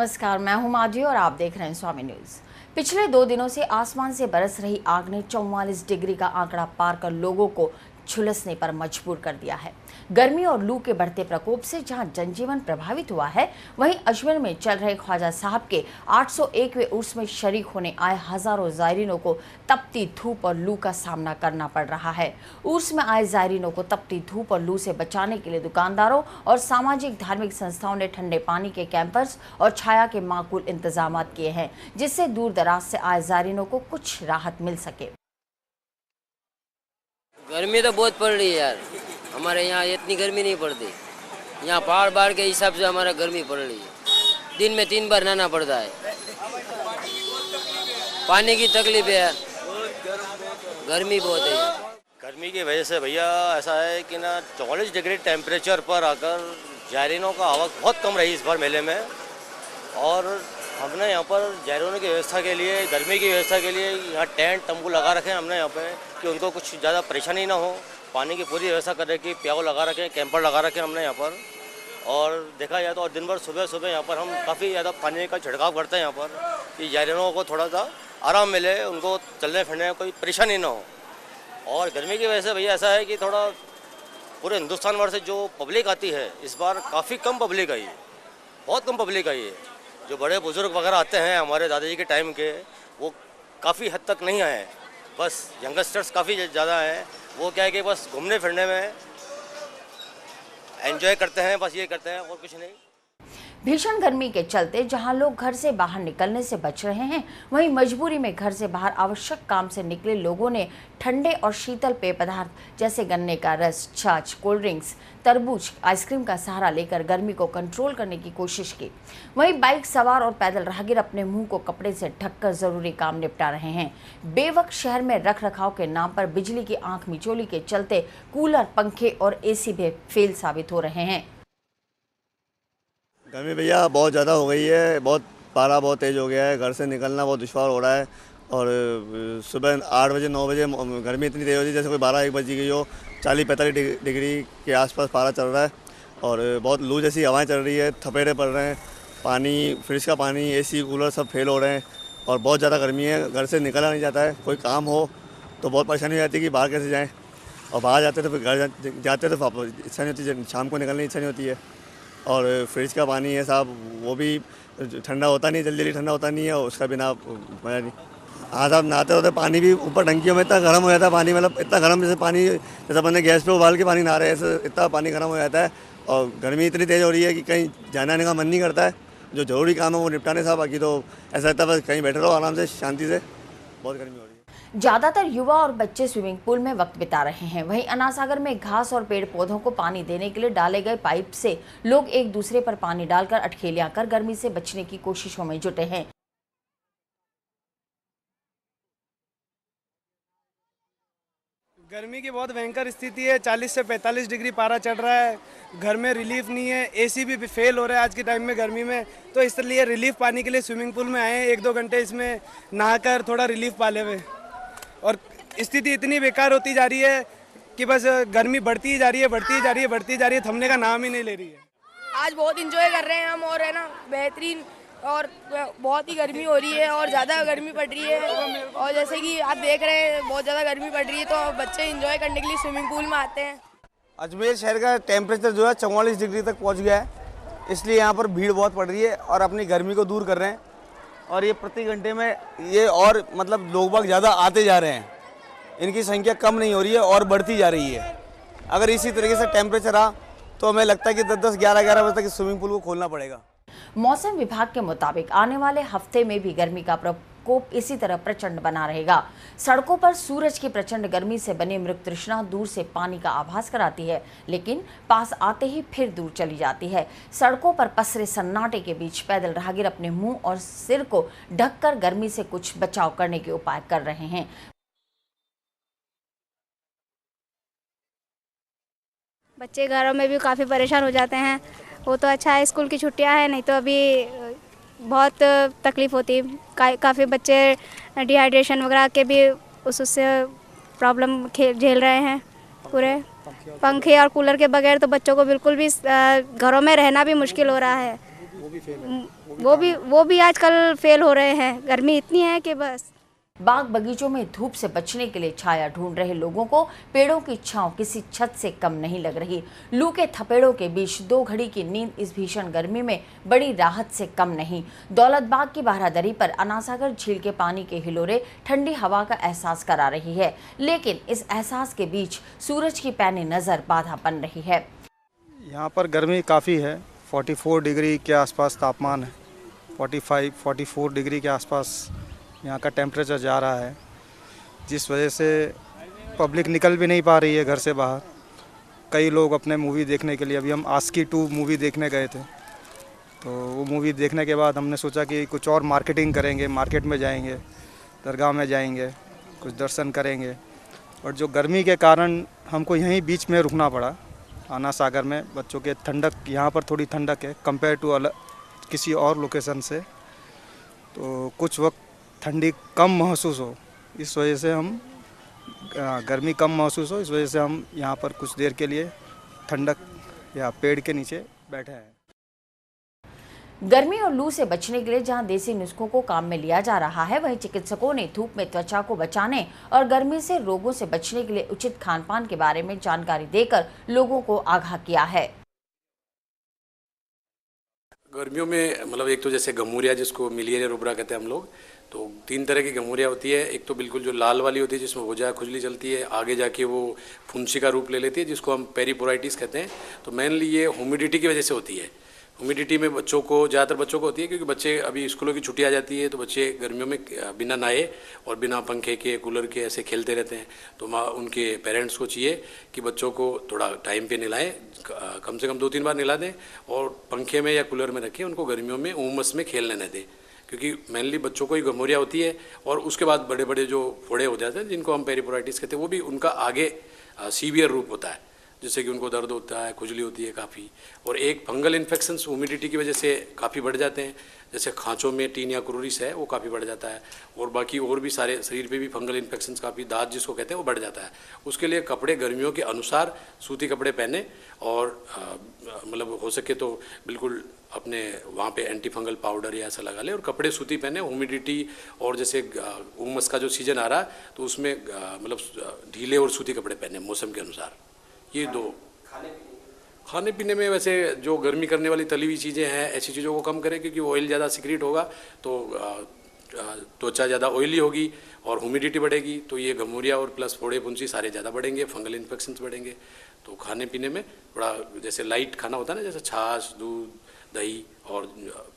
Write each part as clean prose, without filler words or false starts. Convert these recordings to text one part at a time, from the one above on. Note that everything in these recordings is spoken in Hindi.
नमस्कार, मैं हूं माधवी और आप देख रहे हैं स्वामी न्यूज। पिछले 2 दिनों से आसमान से बरस रही आग ने 44 डिग्री का आंकड़ा पार कर लोगों को झुलसने पर मजबूर कर दिया है। गर्मी और लू के बढ़ते प्रकोप से जहां जनजीवन प्रभावित हुआ है, वहीं अजमेर में चल रहे ख्वाजा साहब के 801वें उर्स में शरीक होने आए हजारों जायरीनों को तपती धूप और लू का सामना करना पड़ रहा है। उर्स में आए जायरीनों को तपती धूप और लू से बचाने के लिए दुकानदारों और सामाजिक धार्मिक संस्थाओं ने ठंडे पानी के कैंपर्स और छाया के माकूल इंतजाम किए हैं, जिससे दूर दराज से आए जायरीनों को कुछ राहत मिल सके। गर्मी तो बहुत पड़ रही है यार, हमारे यहाँ इतनी गर्मी नहीं पड़ती। यहाँ पहाड़ के हिसाब से हमारा गर्मी पड़ रही है। दिन में 3 बार नहाना पड़ता है। पानी की तकलीफ है यार, गर्मी बहुत है। गर्मी की वजह से भैया ऐसा है कि ना 44 डिग्री टेम्परेचर पर आकर जायरीनों का आवक बहुत कम रही इस बार मेले में। और हमने यहाँ पर जायरीनों की व्यवस्था के लिए, गर्मी की व्यवस्था के लिए यहाँ टेंट तंबू लगा रखे हैं हमने यहाँ पे, कि उनको कुछ ज़्यादा परेशानी ना हो। पानी की पूरी व्यवस्था करने की प्याऊ लगा रखे हैं, कैंपर लगा रखे हैं हमने यहाँ पर। और देखा जाए तो और दिन भर सुबह यहाँ पर हम काफ़ी ज़्यादा पानी का छिड़काव करते हैं यहाँ पर, कि जायरीनों को थोड़ा सा आराम मिले, उनको चलने फिरने में कोई परेशानी ना हो। और गर्मी की वजह से भैया ऐसा है कि थोड़ा पूरे हिंदुस्तान भर से जो पब्लिक आती है इस बार काफ़ी कम पब्लिक आई है, बहुत कम पब्लिक आई है। जो बड़े बुजुर्ग वगैरह आते हैं हमारे दादाजी के टाइम के, वो काफ़ी हद तक नहीं आए हैं। बस यंगस्टर्स काफ़ी ज़्यादा हैं। वो क्या है कि बस घूमने फिरने में एंजॉय करते हैं, बस ये करते हैं और कुछ नहीं। भीषण गर्मी के चलते जहां लोग घर से बाहर निकलने से बच रहे हैं, वहीं मजबूरी में घर से बाहर आवश्यक काम से निकले लोगों ने ठंडे और शीतल पेय पदार्थ जैसे गन्ने का रस, छाछ, कोल्ड ड्रिंक्स, तरबूज, आइसक्रीम का सहारा लेकर गर्मी को कंट्रोल करने की कोशिश की। वहीं बाइक सवार और पैदल राहगीर अपने मुंह को कपड़े से ढककर जरूरी काम निपटा रहे हैं। बेवक्त शहर में रख रखाव के नाम पर बिजली की आंख मिचोली के चलते कूलर, पंखे और एसी भी फेल साबित हो रहे हैं। गर्मी भैया बहुत ज़्यादा हो गई है, पारा बहुत तेज़ हो गया है, घर से निकलना बहुत दुश्वार हो रहा है। और सुबह 8 बजे 9 बजे गर्मी इतनी तेज़ होती है जैसे कोई 12-1 बज गई हो। 40-45 डिग्री के आसपास पारा चल रहा है और बहुत लू जैसी हवाएं चल रही है, थपेड़े पड़ रहे हैं, पानी, फ्रिज का पानी, एसी, कूलर सब फेल हो रहे हैं और बहुत ज़्यादा गर्मी है। घर से निकला नहीं जाता है, कोई काम हो तो बहुत परेशानी हो जाती है कि बाहर कैसे जाएँ, और बाहर जाते तो फिर घर जाते तो इच्छा नहीं होती, शाम को निकलने की इच्छा नहीं होती है। और फ्रिज का पानी है साहब, वो भी ठंडा होता नहीं, जल्दी होता नहीं है, उसका बिना मज़ा नहीं। हाँ साहब, नहाते होते पानी भी ऊपर टंकियों में इतना गर्म हो जाता है पानी, मतलब इतना गर्म जैसे पानी, जैसे अपने गैस पे उबाल के पानी नहा रहे हैं, ऐसे इतना पानी गर्म हो जाता है। और गर्मी इतनी तेज़ हो रही है कि कहीं जाने आने का मन नहीं करता है। जो ज़रूरी काम है वो निपटाने साहब, बाकी तो ऐसा लगता है बस कहीं बैठे रहो आराम से, शांति से। बहुत गर्मी हो रही है। ज्यादातर युवा और बच्चे स्विमिंग पूल में वक्त बिता रहे हैं। वहीं अन्ना सागर में घास और पेड़ पौधों को पानी देने के लिए डाले गए पाइप से लोग एक दूसरे पर पानी डालकर अटखेलियां कर गर्मी से बचने की कोशिशों में जुटे हैं। गर्मी की बहुत भयंकर स्थिति है, 40 से 45 डिग्री पारा चढ़ रहा है। घर में रिलीफ नहीं है, एसी भी फेल हो रहा है आज के टाइम में गर्मी में। तो इसलिए रिलीफ पाने के लिए स्विमिंग पूल में आए हैं, 1-2 घंटे इसमें नहाकर थोड़ा रिलीफ पा ले हुए। और स्थिति इतनी बेकार होती जा रही है कि बस गर्मी बढ़ती ही जा रही है, थमने का नाम ही नहीं ले रही है। आज बहुत इंजॉय कर रहे हैं हम, और है ना बेहतरीन, और बहुत ही गर्मी हो रही है और ज़्यादा गर्मी पड़ रही है। और जैसे कि आप देख रहे हैं बहुत ज़्यादा गर्मी पड़ रही है, तो बच्चे इंजॉय करने के लिए स्विमिंग पूल में आते हैं। अजमेर शहर का टेम्परेचर जो है 44 डिग्री तक पहुंच गया है, इसलिए यहाँ पर भीड़ बहुत पड़ रही है और अपनी गर्मी को दूर कर रहे हैं। और ये प्रति घंटे में ये और मतलब लोग बाग ज़्यादा आते जा रहे हैं, इनकी संख्या कम नहीं हो रही है और बढ़ती जा रही है। अगर इसी तरीके से टेम्परेचर रहा तो हमें लगता है कि 10-10, 11-11 बजे तक स्विमिंग पूल को खोलना पड़ेगा। मौसम विभाग के मुताबिक आने वाले हफ्ते में भी गर्मी का प्रकोप इसी तरह प्रचंड बना रहेगा। सड़कों पर सूरज की प्रचंड गर्मी से बनी मृग तृष्णा दूर से पानी का आभास कराती है, लेकिन पास आते ही फिर दूर चली जाती है। सड़कों पर पसरे सन्नाटे के बीच पैदल राहगीर अपने मुंह और सिर को ढककर गर्मी से कुछ बचाव करने के उपाय कर रहे हैं। बच्चे घरों में भी काफ़ी परेशान हो जाते हैं। वो तो अच्छा है स्कूल की छुट्टियां हैं, नहीं तो अभी बहुत तकलीफ़ होती है। काफ़ी बच्चे डिहाइड्रेशन वगैरह के भी उससे प्रॉब्लम झेल रहे हैं। पूरे पंखे और कूलर के बगैर तो बच्चों को बिल्कुल भी घरों में रहना भी मुश्किल हो रहा है। वो भी आजकल फेल हो रहे हैं। गर्मी इतनी है कि बस। बाग बगीचों में धूप से बचने के लिए छाया ढूंढ रहे लोगों को पेड़ों की छांव किसी छत से कम नहीं लग रही। लू के थपेड़ों के बीच 2 घड़ी की नींद इस भीषण गर्मी में बड़ी राहत से कम नहीं। दौलत बाग की बारादरी पर अनासागर झील के पानी के हिलोरे ठंडी हवा का एहसास करा रही है, लेकिन इस एहसास के बीच सूरज की पैनी नजर बाधा बन रही है। यहाँ पर गर्मी काफ़ी है, 44 डिग्री के आसपास तापमान है। 45-44 डिग्री के आसपास यहाँ का टेम्परेचर जा रहा है, जिस वजह से पब्लिक निकल भी नहीं पा रही है घर से बाहर। कई लोग अपने मूवी देखने के लिए, अभी हम आस्की 2 मूवी देखने गए थे, तो वो मूवी देखने के बाद हमने सोचा कि कुछ और मार्केटिंग करेंगे, मार्केट में जाएंगे, दरगाह में जाएंगे, कुछ दर्शन करेंगे। और जो गर्मी के कारण हमको यहीं बीच में रुकना पड़ा, आना सागर में। बच्चों के ठंडक, यहाँ पर थोड़ी ठंडक है कंपेयर टू किसी और लोकेशन से, तो कुछ वक्त ठंडी कम महसूस हो, इस वजह से हम गर्मी कम महसूस हो, इस वजह से हम यहाँ पर कुछ देर के लिए ठंडक या पेड़ के नीचे बैठे हैं। गर्मी और लू से बचने के लिए जहां देसी नुस्खों को काम में लिया जा रहा है, वहीं चिकित्सकों ने धूप में त्वचा को बचाने और गर्मी से रोगों से बचने के लिए उचित खान-पान के बारे में जानकारी देकर लोगों को आगाह किया है। गर्मियों में मतलब एक तो जैसे गमूरिया, जिसको मिलियरिया रुब्रा कहते हैं हम लोग, तो 3 तरह की गमूरिया होती है। एक तो बिल्कुल जो लाल वाली होती है, जिसमें होजा खुजली चलती है, आगे जाके वो फुंसी का रूप ले लेती है, जिसको हम पेरीपोराइटिस कहते हैं। तो मेनली ये ह्यूमिडिटी की वजह से होती है। ह्यूमिडिटी में बच्चों को, ज़्यादातर बच्चों को होती है, क्योंकि बच्चे अभी स्कूलों की छुट्टी आ जाती है, तो बच्चे गर्मियों में बिना नहाए और बिना पंखे के, कूलर के ऐसे खेलते रहते हैं। तो उनके पेरेंट्स को चाहिए कि बच्चों को थोड़ा टाइम पे नहलाएं, कम से कम 2-3 बार नहला दें, और पंखे में या कूलर में रखें, उनको गर्मियों में उमस में खेलने न दें, क्योंकि मेनली बच्चों को ही गमोरिया होती है। और उसके बाद बड़े बड़े जो फोड़े हो जाते हैं, जिनको हम पेरीपोराइटिस कहते हैं, वो भी उनका आगे सीवियर रूप होता है, जिससे कि उनको दर्द होता है, खुजली होती है काफ़ी। और एक फंगल इन्फेक्शंस ह्यूमिडिटी की वजह से काफ़ी बढ़ जाते हैं, जैसे खांचों में टीन या क्रोरिस है, वो काफ़ी बढ़ जाता है। और बाकी और भी सारे शरीर पे भी फंगल इन्फेक्शंस, काफ़ी दाद जिसको कहते हैं, वो बढ़ जाता है। उसके लिए कपड़े गर्मियों के अनुसार सूती कपड़े पहने, और मतलब हो सके तो बिल्कुल अपने वहाँ पे एंटी फंगल पाउडर या ऐसा लगा ले, और कपड़े सूती पहने। ह्यूमिडिटी और जैसे उमस का जो सीजन आ रहा है, तो उसमें मतलब ढीले और सूती कपड़े पहने मौसम के अनुसार। ये 2। खाने पीने में वैसे जो गर्मी करने वाली तली हुई चीज़ें हैं, ऐसी चीज़ों को कम करें, क्योंकि ऑयल ज़्यादा सिक्रीट होगा तो त्वचा ज़्यादा ऑयली होगी और ह्यूमिडिटी बढ़ेगी, तो ये गमूरिया और प्लस फोड़े फुंसी सारे ज़्यादा बढ़ेंगे, फंगल इन्फेक्शंस बढ़ेंगे। तो खाने पीने में थोड़ा जैसे लाइट खाना होता है ना, जैसे छाछ, दूध, दही और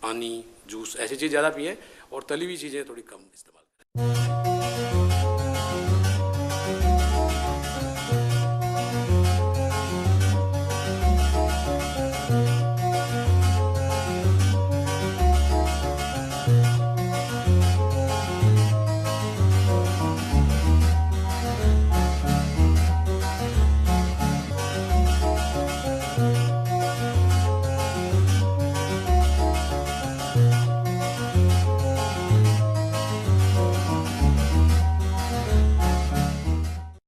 पानी, जूस, ऐसी चीज़ ज़्यादा पिएं, और तली हुई चीज़ें थोड़ी कम इस्तेमाल करें।